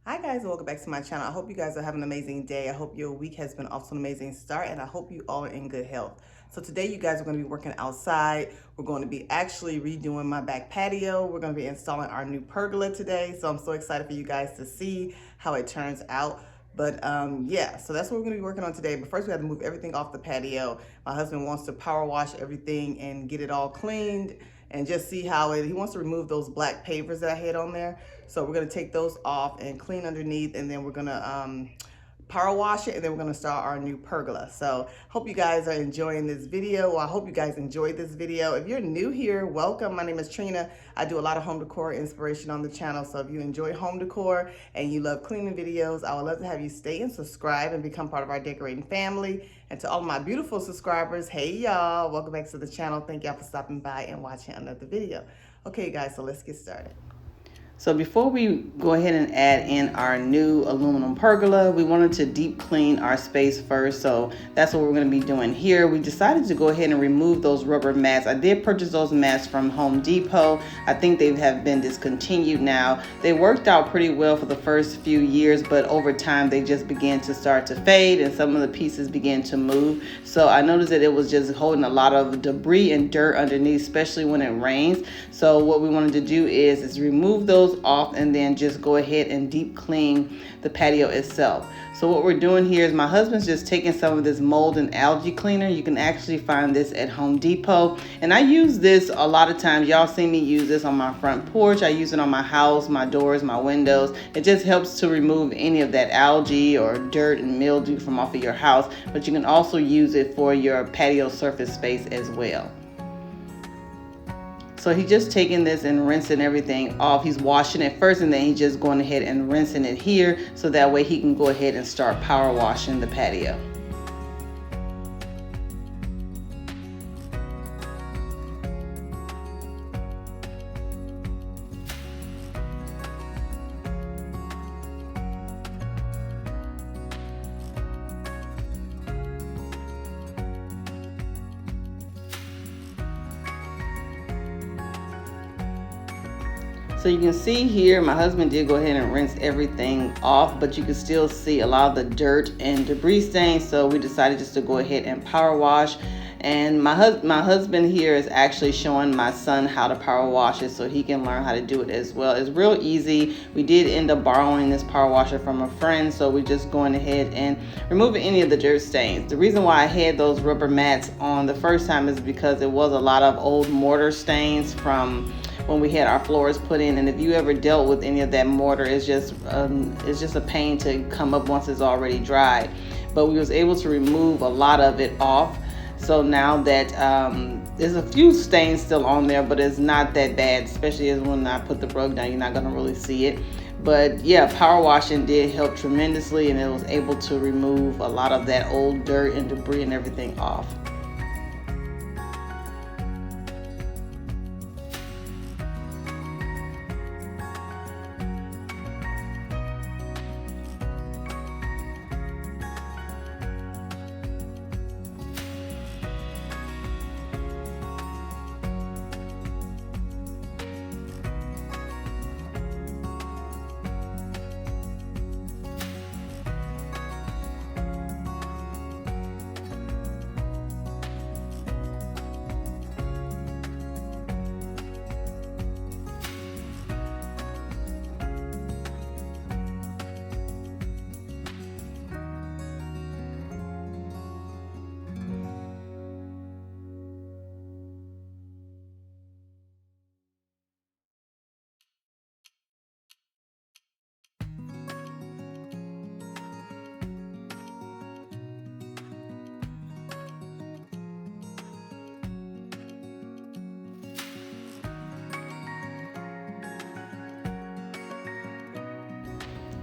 Hi guys, welcome back to my channel. I hope you guys are having an amazing day. I hope your week has been off to an amazing start, and I hope you all are in good health. So today you guys are going to be working outside. We're going to be actually redoing my back patio. We're going to be installing our new pergola today. So I'm so excited for you guys to see how it turns out. But yeah, so that's what we're going to be working on today. But first we have to move everything off the patio. My husband wants to power wash everything and get it all cleaned and just see how he wants to remove those black pavers that I had on there. So we're gonna take those off and clean underneath, and then we're gonna power wash it, and then we're gonna start our new pergola. So hope you guys are enjoying this video. Well, I hope you guys enjoyed this video. If you're new here, welcome. My name is Trina. I do a lot of home decor inspiration on the channel. So if you enjoy home decor and you love cleaning videos, I would love to have you stay and subscribe and become part of our decorating family. And to all of my beautiful subscribers, hey y'all, welcome back to the channel. Thank y'all for stopping by and watching another video. Okay guys, so let's get started. So before we go ahead and add in our new aluminum pergola, we wanted to deep clean our space first. So that's what we're going to be doing here. We decided to go ahead and remove those rubber mats. I did purchase those mats from Home Depot. I think they have been discontinued now. They worked out pretty well for the first few years, but over time they just began to start to fade and some of the pieces began to move. So I noticed that it was just holding a lot of debris and dirt underneath, especially when it rains. So what we wanted to do is remove those off and then just go ahead and deep clean the patio itself. So what we're doing here is my husband's just taking some of this mold and algae cleaner. You can actually find this at Home Depot, and I use this a lot of times. Y'all see me use this on my front porch. I use it on my house, my doors, my windows. It just helps to remove any of that algae or dirt and mildew from off of your house, but you can also use it for your patio surface space as well. So he's just taking this and rinsing everything off. He's washing it first, and then he's just going ahead and rinsing it here, so that way he can go ahead and start power washing the patio. So you can see here, my husband did go ahead and rinse everything off, but you can still see a lot of the dirt and debris stains. So we decided just to go ahead and power wash. And my husband here is actually showing my son how to power wash it so he can learn how to do it as well. It's real easy. We did end up borrowing this power washer from a friend, so we're just going ahead and removing any of the dirt stains. The reason why I had those rubber mats on the first time is because it was a lot of old mortar stains from when we had our floors put in, and if you ever dealt with any of that mortar, it's just a pain to come up once it's already dry. But we was able to remove a lot of it off. So now that there's a few stains still on there, but it's not that bad, especially as when I put the rug down, you're not going to really see it. But yeah, power washing did help tremendously, and it was able to remove a lot of that old dirt and debris and everything off.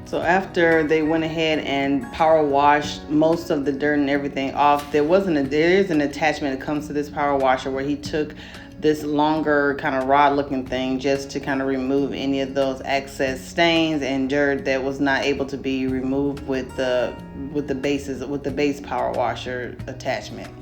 So after they went ahead and power washed most of the dirt and everything off, there is an attachment that comes to this power washer where he took this longer kind of rod looking thing just to kind of remove any of those excess stains and dirt that was not able to be removed with the base power washer attachment.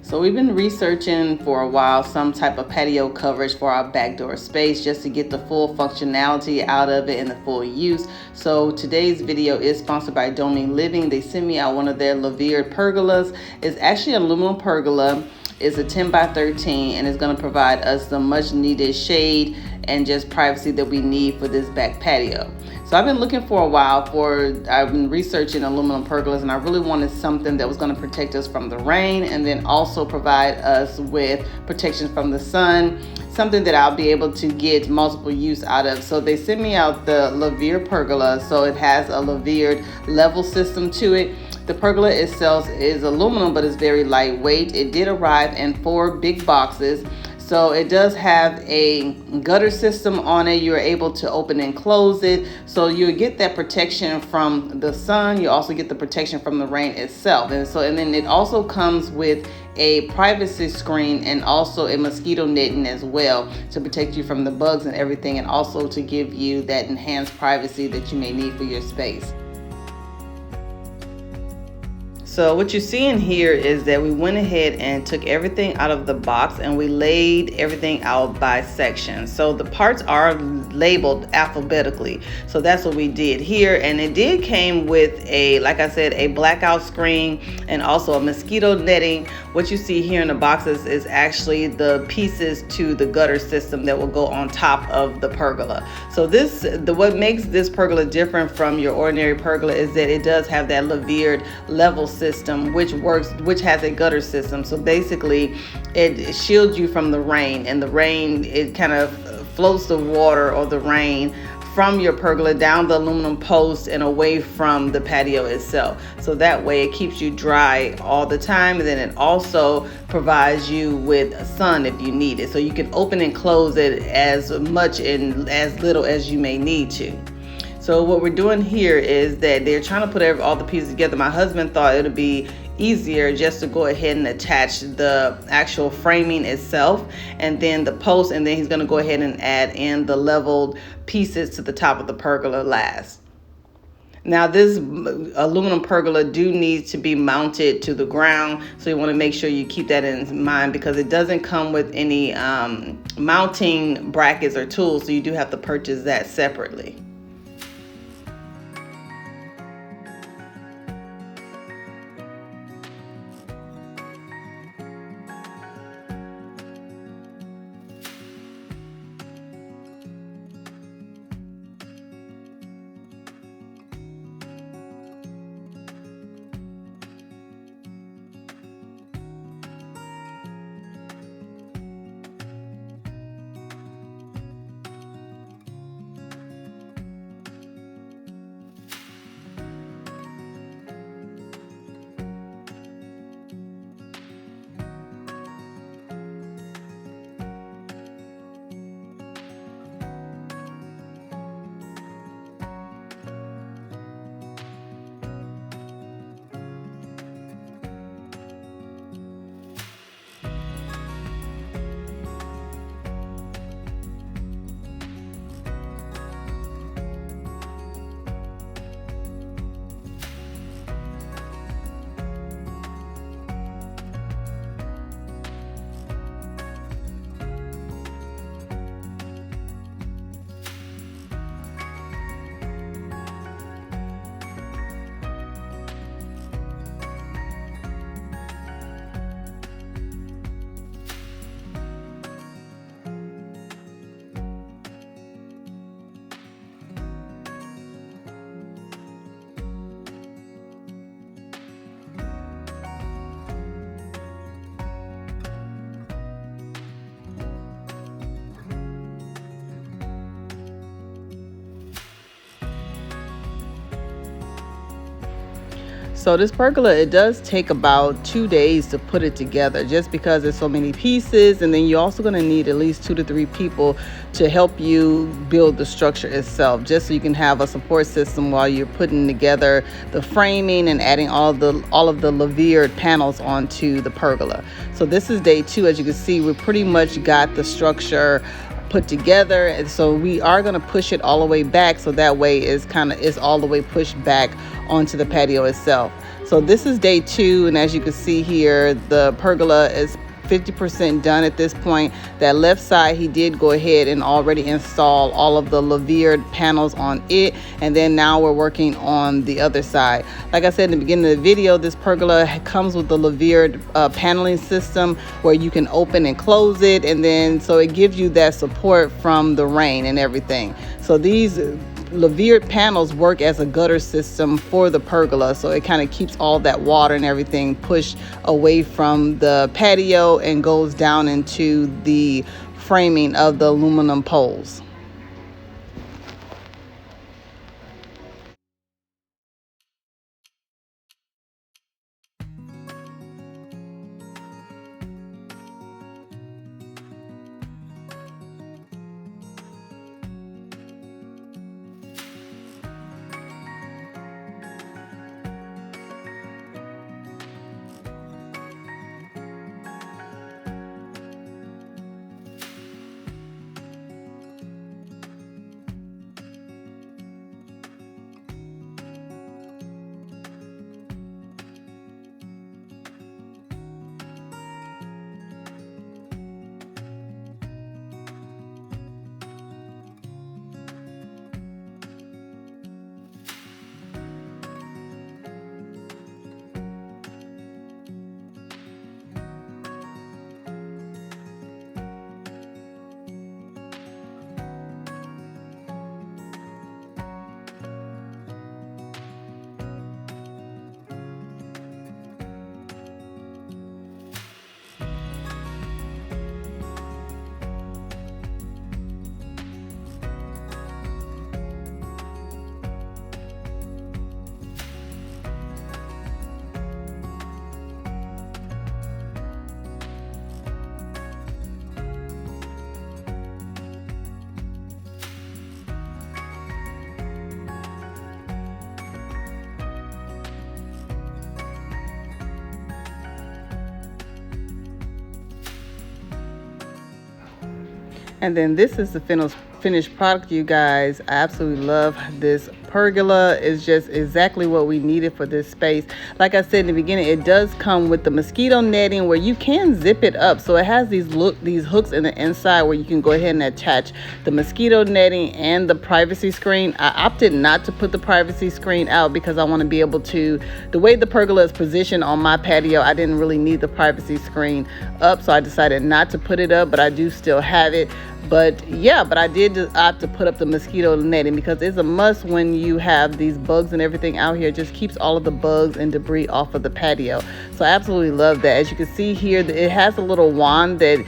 So we've been researching for a while some type of patio coverage for our back door space just to get the full functionality out of it and the full use. So today's video is sponsored by Domain Living. They sent me out one of their Louvered Pergolas. It's actually an aluminum pergola. It's a 10 by 13 and it's going to provide us the much needed shade and just privacy that we need for this back patio. So I've been looking for a while I've been researching aluminum pergolas, and I really wanted something that was going to protect us from the rain and then also provide us with protection from the sun, something that I'll be able to get multiple use out of. So they sent me out the Louvered Pergola. So it has a Louvered level system to it. The pergola itself is aluminum, but it's very lightweight. It did arrive in 4 big boxes. So it does have a gutter system on it. You're able to open and close it. So you get that protection from the sun. You also get the protection from the rain itself. And then it also comes with a privacy screen and also a mosquito netting as well to protect you from the bugs and everything, and also to give you that enhanced privacy that you may need for your space. So what you're seeing here is that we went ahead and took everything out of the box and we laid everything out by section. So the parts are labeled alphabetically. So that's what we did here. And it did came with a, like I said, a blackout screen and also a mosquito netting. What you see here in the boxes is actually the pieces to the gutter system that will go on top of the pergola. So what makes this pergola different from your ordinary pergola is that it does have that Louvered level system, which has a gutter system. So basically it shields you from the rain, and the rain, it kind of floats the water or the rain from your pergola down the aluminum post and away from the patio itself. So that way it keeps you dry all the time, and then it also provides you with sun if you need it. So you can open and close it as much and as little as you may need to. So what we're doing here is that they're trying to put all the pieces together. My husband thought it would be easier just to go ahead and attach the actual framing itself and then the post, and then he's going to go ahead and add in the leveled pieces to the top of the pergola last. Now this aluminum pergola do need to be mounted to the ground, so you want to make sure you keep that in mind because it doesn't come with any mounting brackets or tools, so you do have to purchase that separately. So this pergola, it does take about 2 days to put it together just because there's so many pieces, and then you're also going to need at least 2 to 3 people to help you build the structure itself, just so you can have a support system while you're putting together the framing and adding all of the Louvered panels onto the pergola. So this is day 2. As you can see, we pretty much got the structure put together, and so we are going to push it all the way back, so that way it's all the way pushed back onto the patio itself. So this is day 2, and as you can see here, the pergola is 50% done at this point. That left side, he did go ahead and already install all of the louvered panels on it, and then now we're working on the other side. Like I said in the beginning of the video, this pergola comes with the louvered paneling system where you can open and close it, and then so it gives you that support from the rain and everything. So these louvered panels work as a gutter system for the pergola, so it kind of keeps all that water and everything pushed away from the patio and goes down into the framing of the aluminum poles. And then this is the finished product, you guys. I absolutely love this pergola. It's just exactly what we needed for this space. Like I said in the beginning, it does come with the mosquito netting where you can zip it up. So it has these hooks in the inside where you can go ahead and attach the mosquito netting and the privacy screen. I opted not to put the privacy screen out because I want to be able to, the way the pergola is positioned on my patio, I didn't really need the privacy screen up, so I decided not to put it up, but I do still have it. But yeah, but I did opt to put up the mosquito netting because it's a must when you have these bugs and everything out here. It just keeps all of the bugs and debris off of the patio. So I absolutely love that. As you can see here, it has a little wand that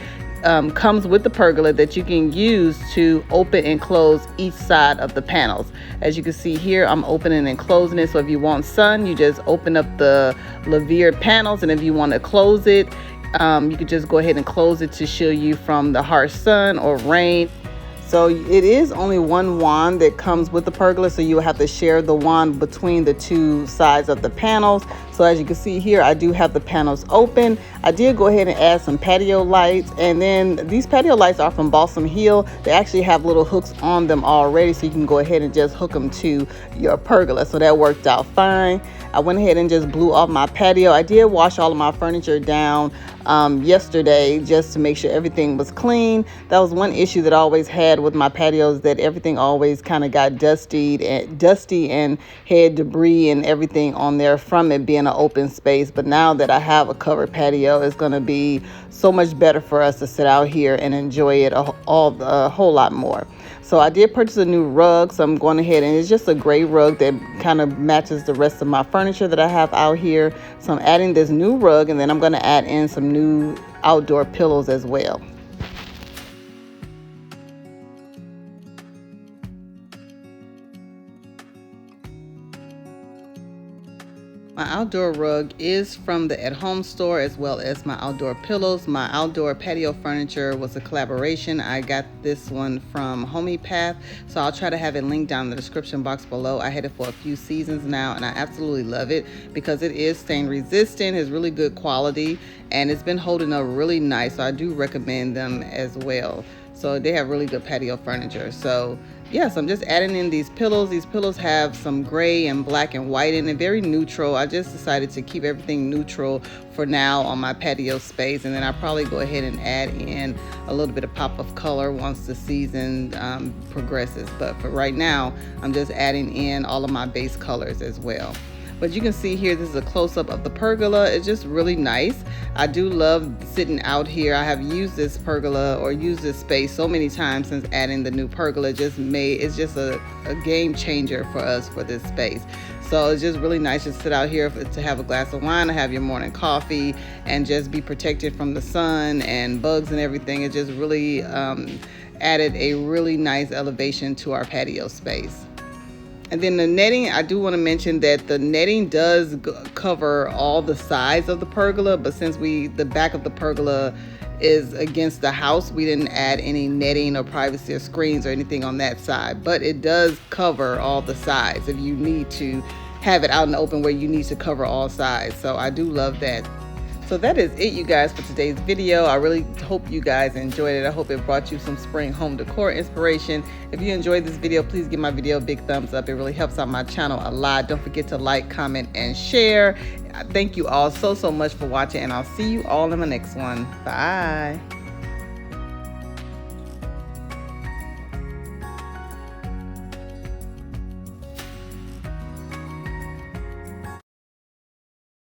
comes with the pergola that you can use to open and close each side of the panels. As you can see here, I'm opening and closing it. So if you want sun, you just open up the louvered panels, and if you want to close it, you could just go ahead and close it to shield you from the harsh sun or rain. So it is only one wand that comes with the pergola, so you will have to share the wand between the two sides of the panels. So as you can see here, I do have the panels open. I did go ahead and add some patio lights, and then these patio lights are from Balsam Hill. They actually have little hooks on them already, so you can go ahead and just hook them to your pergola. So that worked out fine. I went ahead and just blew off my patio. I did wash all of my furniture down yesterday just to make sure everything was clean. That was one issue that I always had with my patios, that everything always kind of got dusty and had debris and everything on there from it being an open space. But now that I have a covered patio, it's going to be so much better for us to sit out here and enjoy it a whole lot more. So I did purchase a new rug, so I'm going ahead, and it's just a gray rug that kind of matches the rest of my furniture that I have out here. So I'm adding this new rug, and then I'm going to add in some new outdoor pillows as well. My outdoor rug is from the At Home store, as well as my outdoor pillows. My outdoor patio furniture was a collaboration. I got this one from Homey Path, so I'll try to have it linked down in the description box below. I had it for a few seasons now, and I absolutely love it because it is stain resistant, it's really good quality, and it's been holding up really nice. So I do recommend them as well. So they have really good patio furniture. So yes, I'm just adding in these pillows. These pillows have some gray and black and white in it, very neutral. I just decided to keep everything neutral for now on my patio space, and then I'll probably go ahead and add in a little bit of pop of color once the season progresses. But for right now, I'm just adding in all of my base colors as well. But you can see here, this is a close-up of the pergola. It's just really nice. I do love sitting out here. I have used this pergola or used this space so many times since adding the new pergola. It's just a game changer for us for this space. So it's just really nice to sit out here to have a glass of wine, to have your morning coffee, and just be protected from the sun and bugs and everything. It just really added a really nice elevation to our patio space. And then the netting, I do want to mention that the netting does cover all the sides of the pergola, but since the back of the pergola is against the house, we didn't add any netting or privacy or screens or anything on that side. But it does cover all the sides if you need to have it out in the open where you need to cover all sides. So I do love that. So that is it, you guys, for today's video. I really hope you guys enjoyed it. I hope it brought you some spring home decor inspiration. If you enjoyed this video, please give my video a big thumbs up. It really helps out my channel a lot. Don't forget to like, comment, and share. Thank you all so much for watching, and I'll see you all in the next one. Bye.